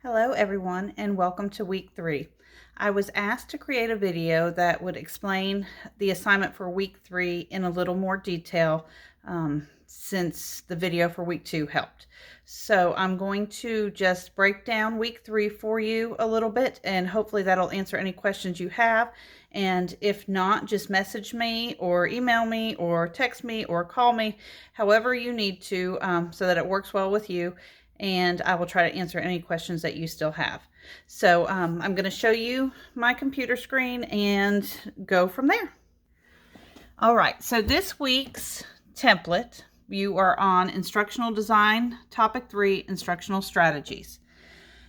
Hello everyone and welcome to week 3. I was asked to create a video that would explain the assignment for week 3 in a little more detail since the video for week 2 helped. So I'm going to just break down week 3 for you a little bit, and hopefully that'll answer any questions you have. And if not, just message me or email me or text me or call me, however you need to, so that it works well with you. And I will try to answer any questions that you still have. So I'm going to show you my computer screen and go from there. All right, so this week's template, you are on Instructional Design, Topic 3, Instructional Strategies.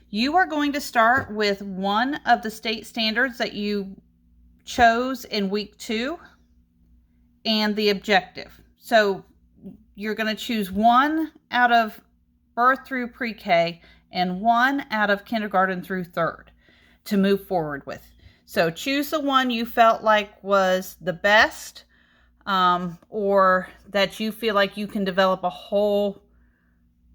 You are going to start with one of the state standards that you chose in week 2 and the objective. So you're going to choose one out of birth through pre-K and one out of kindergarten through 3rd to move forward with. So choose the one you felt like was the best, or that you feel like you can develop a whole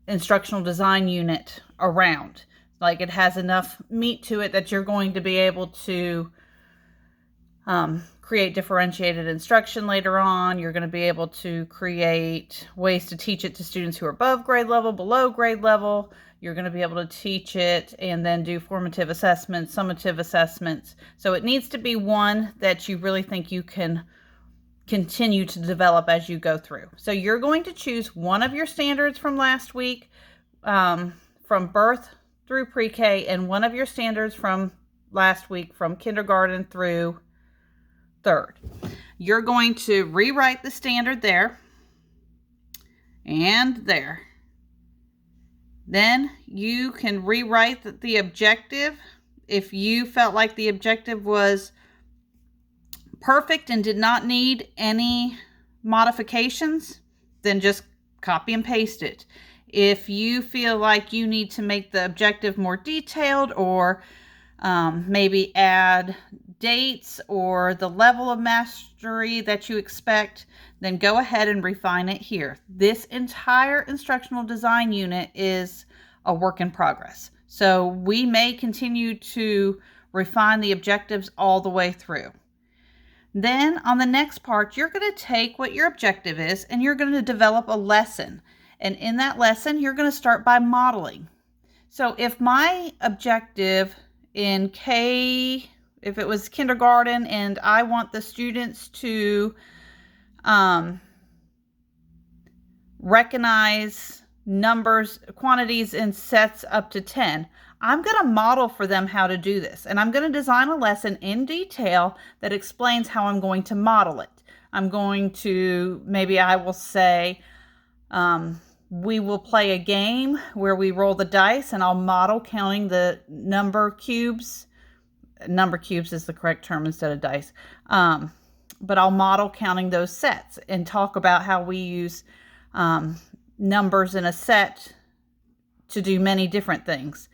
instructional design unit around. Like it has enough meat to it that you're going to be able to create differentiated instruction later on. You're going to be able to create ways to teach it to students who are above grade level, below grade level. You're going to be able to teach it and then do formative assessments, summative assessments. So it needs to be one that you really think you can continue to develop as you go through. So you're going to choose one of your standards from last week, from birth through pre-K, and one of your standards from last week from kindergarten through 3rd. You're going to rewrite the standard there and there. Then you can rewrite the objective. If you felt like the objective was perfect and did not need any modifications, then just copy and paste it. If you feel like you need to make the objective more detailed, or maybe add dates or the level of mastery that you expect, then go ahead and refine it here. This entire instructional design unit is a work in progress. So we may continue to refine the objectives all the way through. Then on the next part, you're going to take what your objective is and you're going to develop a lesson. And in that lesson, you're going to start by modeling. So if my objective in if it was kindergarten and I want the students to recognize numbers, quantities in sets up to 10, I'm going to model for them how to do this. And I'm going to design a lesson in detail that explains how I'm going to model it. I'm going to, maybe I will say, we will play a game where we roll the dice, and I'll model counting the number cubes. Number cubes is the correct term instead of dice. But I'll model counting those sets and talk about how we use numbers in a set to do many different things.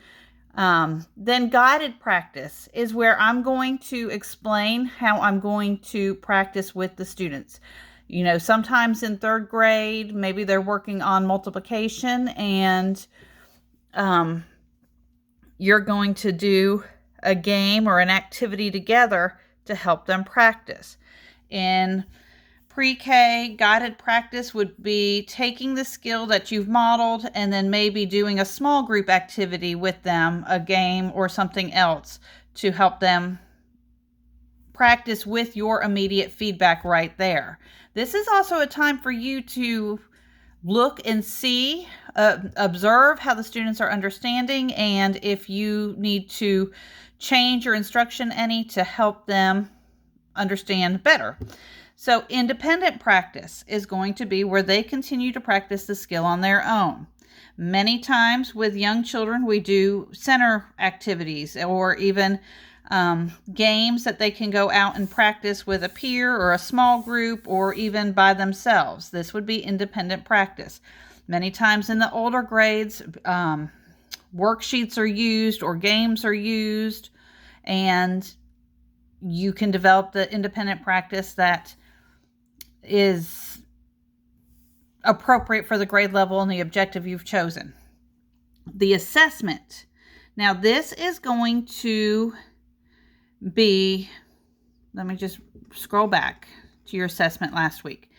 Then guided practice is where I'm going to explain how I'm going to practice with the students. You know, sometimes in 3rd grade, maybe they're working on multiplication, and you're going to do a game or an activity together to help them practice. In pre-K, guided practice would be taking the skill that you've modeled and then maybe doing a small group activity with them, a game or something else, to help them practice with your immediate feedback right there. This is also a time for you to look and see, observe how the students are understanding, and if you need to change your instruction any to help them understand better. So independent practice is going to be where they continue to practice the skill on their own. Many times with young children, we do center activities or even games that they can go out and practice with a peer or a small group or even by themselves. This would be independent practice. Many times in the older grades, worksheets are used or games are used, and you can develop the independent practice that is appropriate for the grade level and the objective you've chosen. The assessment Now this is going to be, let me just scroll back to your assessment last week.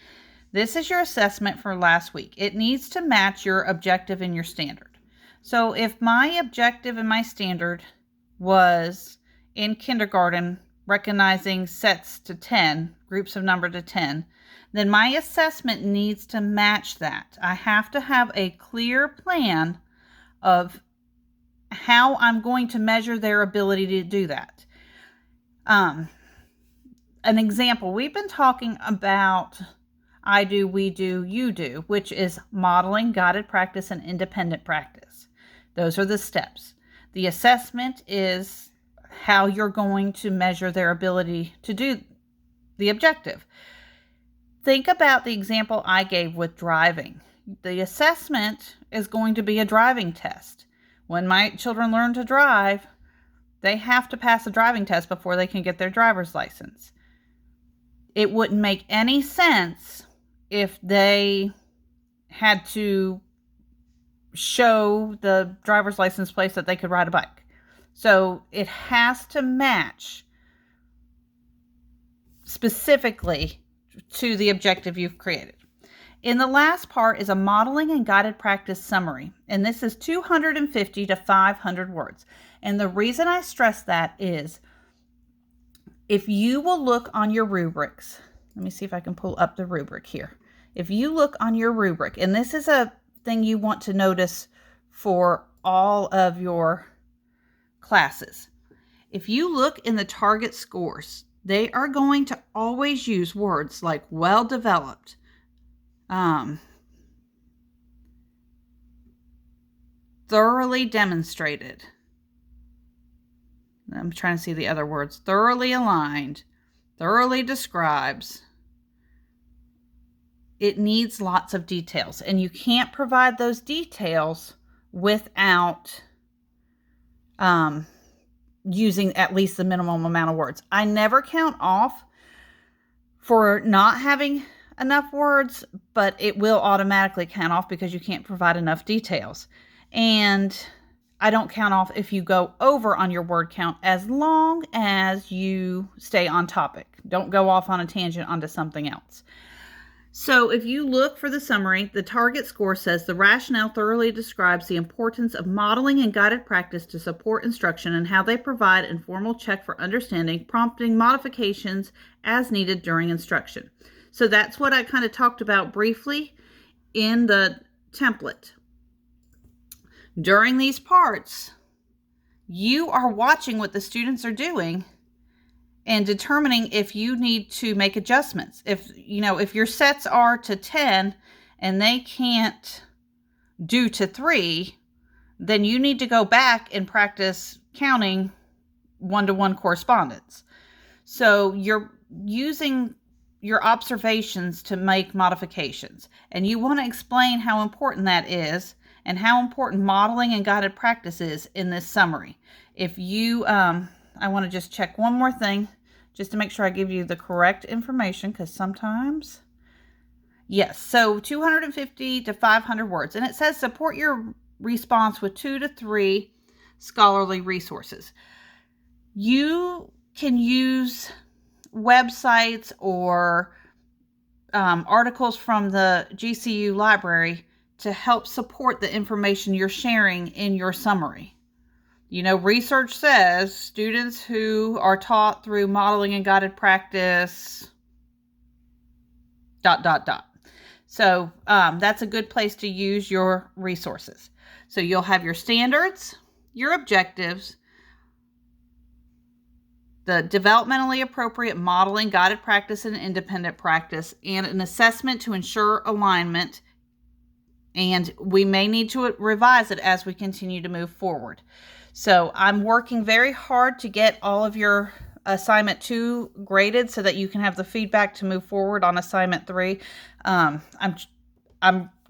This is your assessment for last week. It needs to match your objective and your standard. So if my objective and my standard was in kindergarten, recognizing sets to 10, groups of number to 10, then my assessment needs to match that. I have to have a clear plan of how I'm going to measure their ability to do that. An example, we've been talking about I do, we do, you do, which is modeling, guided practice, and independent practice. Those are the steps. The assessment is how you're going to measure their ability to do the objective. Think about the example I gave with driving. The assessment is going to be a driving test. When my children learn to drive, they have to pass a driving test before they can get their driver's license. It wouldn't make any sense if they had to show the driver's license place that they could ride a bike. So it has to match specifically to the objective you've created. In the last part is a modeling and guided practice summary, and this is 250 to 500 words. And the reason I stress that is if you will look on your rubrics, let me see if I can pull up the rubric here. If you look on your rubric, and this is a thing you want to notice for all of your classes. If you look in the target scores, they are going to always use words like well-developed, thoroughly demonstrated. I'm trying to see the other words. Thoroughly aligned, thoroughly describes. It needs lots of details, and you can't provide those details without using at least the minimum amount of words. I never count off for not having enough words, but it will automatically count off because you can't provide enough details. And I don't count off if you go over on your word count as long as you stay on topic. Don't go off on a tangent onto something else. So if you look for the summary, the target score says the rationale thoroughly describes the importance of modeling and guided practice to support instruction and how they provide informal check for understanding, prompting modifications as needed during instruction. So that's what I kind of talked about briefly in the template. During these parts, you are watching what the students are doing and determining if you need to make adjustments. If your sets are to 10 and they can't do to 3, then you need to go back and practice counting one-to-one correspondence. So you're using your observations to make modifications, and you want to explain how important that is and how important modeling and guided practice is in this summary. If you, I want to just check one more thing just to make sure I give you the correct information, because sometimes, yes, so 250 to 500 words. And it says support your response with 2 to 3 scholarly resources. You can use websites or articles from the GCU library to help support the information you're sharing in your summary. Research says students who are taught through modeling and guided practice, ... So that's a good place to use your resources. So you'll have your standards, your objectives, the developmentally appropriate modeling, guided practice, and independent practice, and an assessment to ensure alignment. And we may need to revise it as we continue to move forward. So I'm working very hard to get all of your assignment 2 graded so that you can have the feedback to move forward on assignment 3. I'm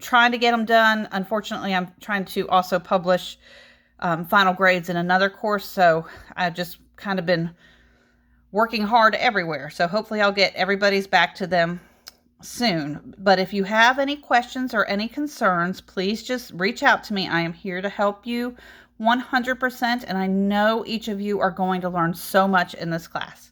trying to get them done. Unfortunately, I'm trying to also publish final grades in another course. So I've just kind of been working hard everywhere. So hopefully I'll get everybody's back to them soon. But if you have any questions or any concerns, please just reach out to me. I am here to help you 100%, and I know each of you are going to learn so much in this class.